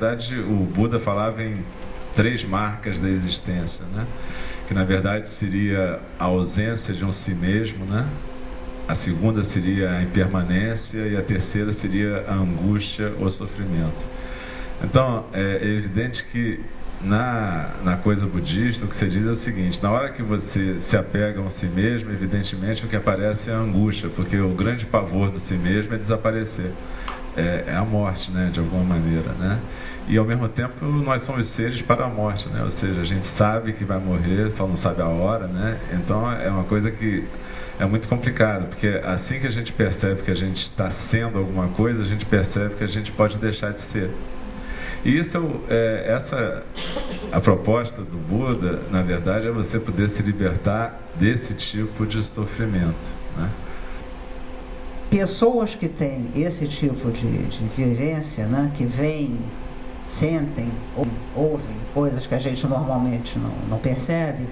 verdade, o Buda falava em 3 marcas da existência, né? Que na verdade seria a ausência de um si mesmo, né? A segunda seria a impermanência e a terceira seria a angústia ou sofrimento. Então, é evidente que na coisa budista, o que você diz é o seguinte: na hora que você se apega a um si mesmo, evidentemente o que aparece é a angústia, porque o grande pavor do si mesmo é desaparecer. É a morte, né, de alguma maneira, né? E ao mesmo tempo nós somos seres para a morte, né? Ou seja, a gente sabe que vai morrer, só não sabe a hora, né? Então é uma coisa que é muito complicado, porque assim que a gente percebe que a gente está sendo alguma coisa, a gente percebe que a gente pode deixar de ser. E isso a proposta do Buda, na verdade, é você poder se libertar desse tipo de sofrimento, né? Pessoas que têm esse tipo de vivência, né, que veem, sentem, ouvem coisas que a gente normalmente não percebe,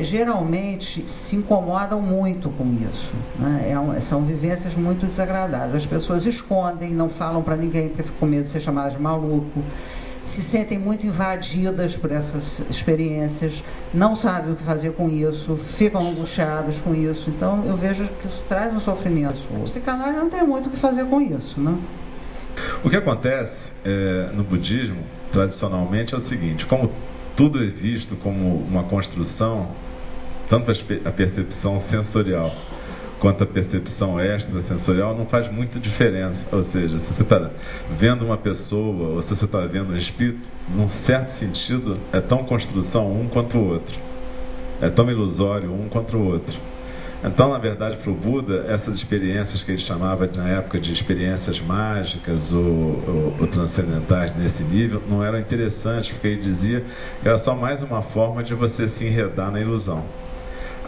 geralmente se incomodam muito com isso, né? São vivências muito desagradáveis. As pessoas escondem, não falam para ninguém porque ficam com medo de ser chamadas de maluco, se sentem muito invadidas por essas experiências, não sabem o que fazer com isso, ficam angustiados com isso. Então eu vejo que isso traz um sofrimento. O psicanálise não tem muito o que fazer com isso, né? O que acontece no budismo, tradicionalmente, é o seguinte: como tudo é visto como uma construção, tanto a percepção sensorial quanto a percepção extrasensorial não faz muita diferença. Ou seja, se você está vendo uma pessoa ou se você está vendo um espírito, num certo sentido, é tão construção um quanto o outro. É tão ilusório um quanto o outro. Então, na verdade, para o Buda, essas experiências que ele chamava na época de experiências mágicas ou transcendentais nesse nível, não eram interessantes, porque ele dizia que era só mais uma forma de você se enredar na ilusão.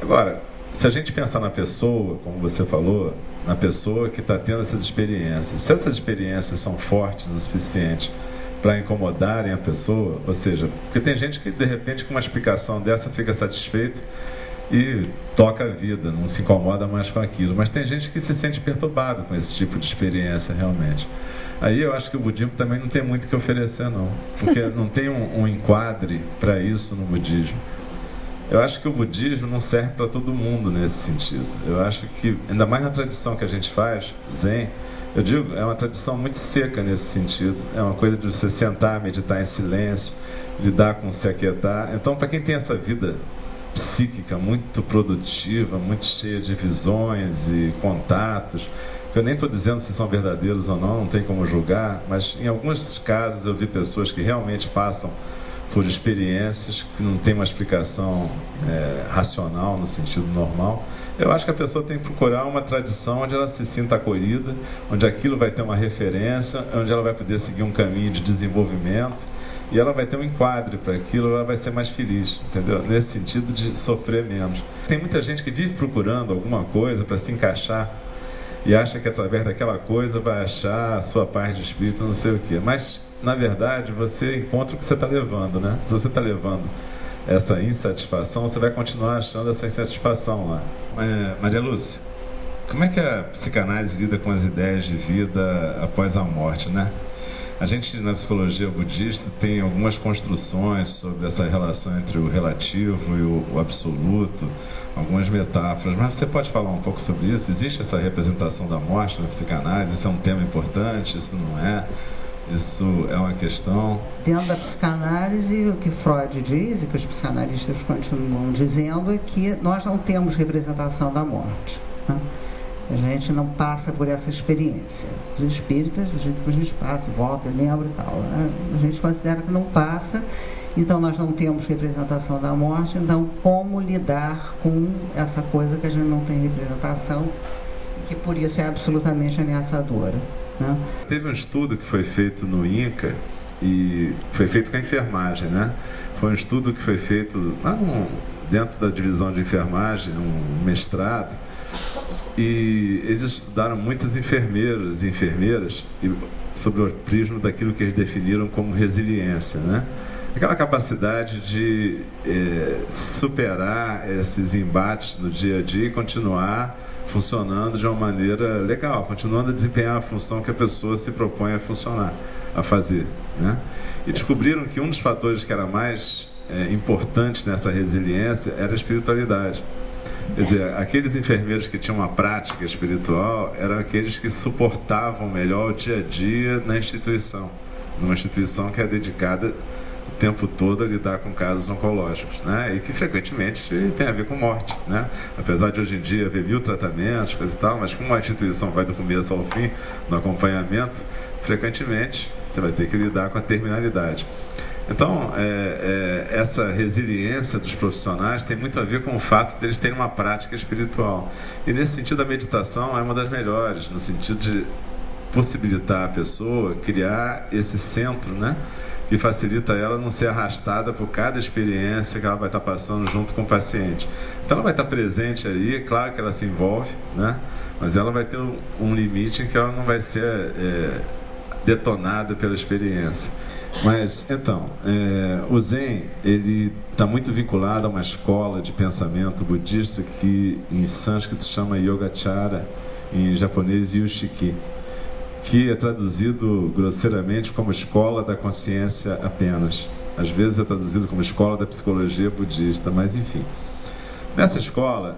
Agora, se a gente pensar na pessoa, como você falou, na pessoa que está tendo essas experiências, se essas experiências são fortes o suficiente para incomodarem a pessoa, ou seja, porque tem gente que de repente com uma explicação dessa fica satisfeito e toca a vida, não se incomoda mais com aquilo, mas tem gente que se sente perturbado com esse tipo de experiência realmente. Aí eu acho que o budismo também não tem muito o que oferecer não, porque não tem um enquadre para isso no budismo. Eu acho que o budismo não serve para todo mundo nesse sentido. Eu acho que, ainda mais na tradição que a gente faz, Zen, eu digo, é uma tradição muito seca nesse sentido. É uma coisa de você sentar, meditar em silêncio, lidar com se aquietar. Então, para quem tem essa vida psíquica muito produtiva, muito cheia de visões e contatos, que eu nem estou dizendo se são verdadeiros ou não tem como julgar, mas em alguns casos eu vi pessoas que realmente passam por experiências que não tem uma explicação racional no sentido normal. Eu acho que a pessoa tem que procurar uma tradição onde ela se sinta acolhida, onde aquilo vai ter uma referência, onde ela vai poder seguir um caminho de desenvolvimento e ela vai ter um enquadre para aquilo, ela vai ser mais feliz, entendeu? Nesse sentido de sofrer menos. Tem muita gente que vive procurando alguma coisa para se encaixar e acha que através daquela coisa vai achar a sua paz de espírito, não sei o quê. Mas na verdade, você encontra o que você está levando, né? Se você está levando essa insatisfação, você vai continuar achando essa insatisfação lá. Maria Lúcia, como é que a psicanálise lida com as ideias de vida após a morte, né? A gente, na psicologia budista, tem algumas construções sobre essa relação entre o relativo e o absoluto, algumas metáforas, mas você pode falar um pouco sobre isso? Existe essa representação da morte na psicanálise? Isso é um tema importante? Isso não é? Isso é uma questão... Dentro da psicanálise, o que Freud diz, e que os psicanalistas continuam dizendo, é que nós não temos representação da morte, né? A gente não passa por essa experiência. Os espíritas, a gente passa, volta, lembra e tal, né? A gente considera que não passa, então nós não temos representação da morte, então como lidar com essa coisa que a gente não tem representação e que por isso é absolutamente ameaçadora, né? Teve um estudo que foi feito no INCA e foi feito com a enfermagem, né? Foi um estudo que foi feito lá dentro da divisão de enfermagem, um mestrado, e eles estudaram muitos enfermeiros e enfermeiras, e sobre o prisma daquilo que eles definiram como resiliência, né? Aquela capacidade de superar esses embates no dia a dia e continuar funcionando de uma maneira legal, continuando a desempenhar a função que a pessoa se propõe a funcionar, a fazer, né? E descobriram que um dos fatores que era mais importante nessa resiliência era a espiritualidade. Quer dizer, aqueles enfermeiros que tinham uma prática espiritual eram aqueles que suportavam melhor o dia a dia na instituição, numa instituição que é dedicada o tempo todo a lidar com casos oncológicos, né? E que frequentemente tem a ver com morte, né? Apesar de hoje em dia haver 1000 tratamentos, coisa e tal, mas como a instituição vai do começo ao fim no acompanhamento, frequentemente você vai ter que lidar com a terminalidade. Então, essa resiliência dos profissionais tem muito a ver com o fato deles terem uma prática espiritual. E nesse sentido a meditação é uma das melhores, no sentido de possibilitar a pessoa criar esse centro, né, que facilita ela não ser arrastada por cada experiência que ela vai estar passando junto com o paciente. Então ela vai estar presente ali, é claro que ela se envolve, né, mas ela vai ter um limite em que ela não vai ser detonada pela experiência. Mas, então, o Zen, ele está muito vinculado a uma escola de pensamento budista que em sânscrito chama Yogacara, em japonês Yushiki, que é traduzido grosseiramente como escola da consciência apenas. Às vezes é traduzido como escola da psicologia budista, mas enfim. Nessa escola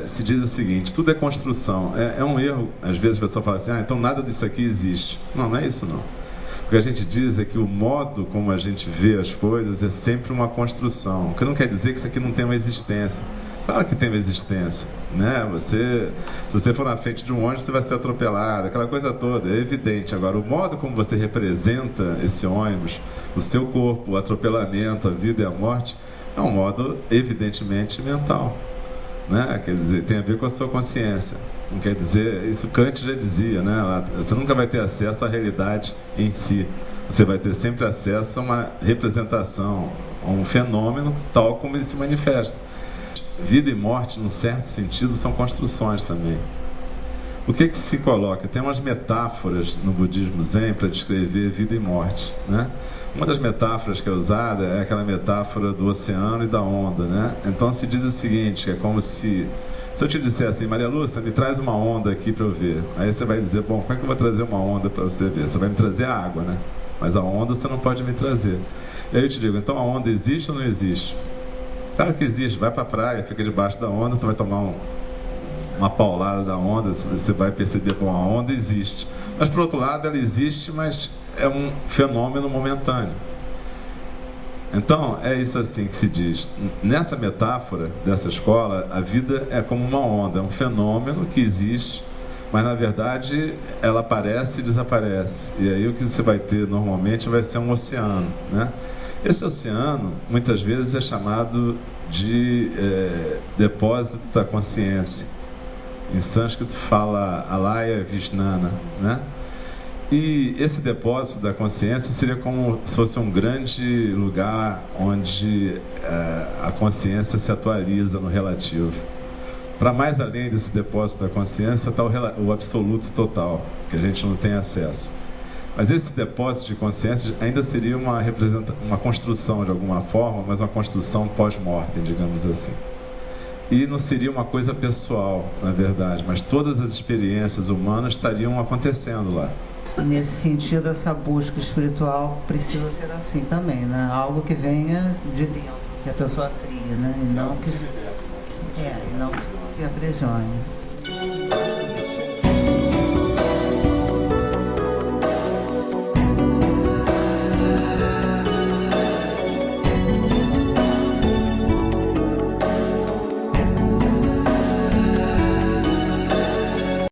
se diz o seguinte: tudo é construção. É um erro, às vezes a pessoa fala assim, então nada disso aqui existe. Não, não é isso não. O que a gente diz é que o modo como a gente vê as coisas é sempre uma construção, o que não quer dizer que isso aqui não tem uma existência. Claro que tem uma existência, né? Se você for na frente de um ônibus, você vai ser atropelado, aquela coisa toda, é evidente. Agora, o modo como você representa esse ônibus, o seu corpo, o atropelamento, a vida e a morte, é um modo evidentemente mental, né? Quer dizer, tem a ver com a sua consciência. Não quer dizer, isso Kant já dizia, né? Você nunca vai ter acesso à realidade em si. Você vai ter sempre acesso a uma representação, a um fenômeno tal como ele se manifesta. Vida e morte, num certo sentido, são construções também. O que se coloca? Tem umas metáforas no budismo Zen para descrever vida e morte, né? Uma das metáforas que é usada é aquela metáfora do oceano e da onda, né? Então se diz o seguinte, que é como se eu te disser assim, Maria Lúcia, me traz uma onda aqui para eu ver. Aí você vai dizer, bom, como é que eu vou trazer uma onda para você ver? Você vai me trazer a água, né? Mas a onda você não pode me trazer. E aí eu te digo, então a onda existe ou não existe? Claro que existe, vai para a praia, fica debaixo da onda, tu vai tomar uma paulada da onda, você vai perceber que a onda existe. Mas por outro lado, ela existe, mas é um fenômeno momentâneo. Então, é isso assim que se diz. Nessa metáfora dessa escola, a vida é como uma onda, é um fenômeno que existe, mas na verdade ela aparece e desaparece. E aí o que você vai ter normalmente vai ser um oceano, né? Esse oceano, muitas vezes, é chamado de depósito da consciência. Em sânscrito fala Alaya Vijnana, né? E esse depósito da consciência seria como se fosse um grande lugar onde a consciência se atualiza no relativo. Para mais além desse depósito da consciência está o absoluto total, que a gente não tem acesso. Mas esse depósito de consciência ainda seria uma construção de alguma forma, mas uma construção pós-mortem, digamos assim. E não seria uma coisa pessoal, na verdade, mas todas as experiências humanas estariam acontecendo lá. Nesse sentido, essa busca espiritual precisa ser assim também, né? Algo que venha de dentro, que a pessoa cria, né? E não que aprisione.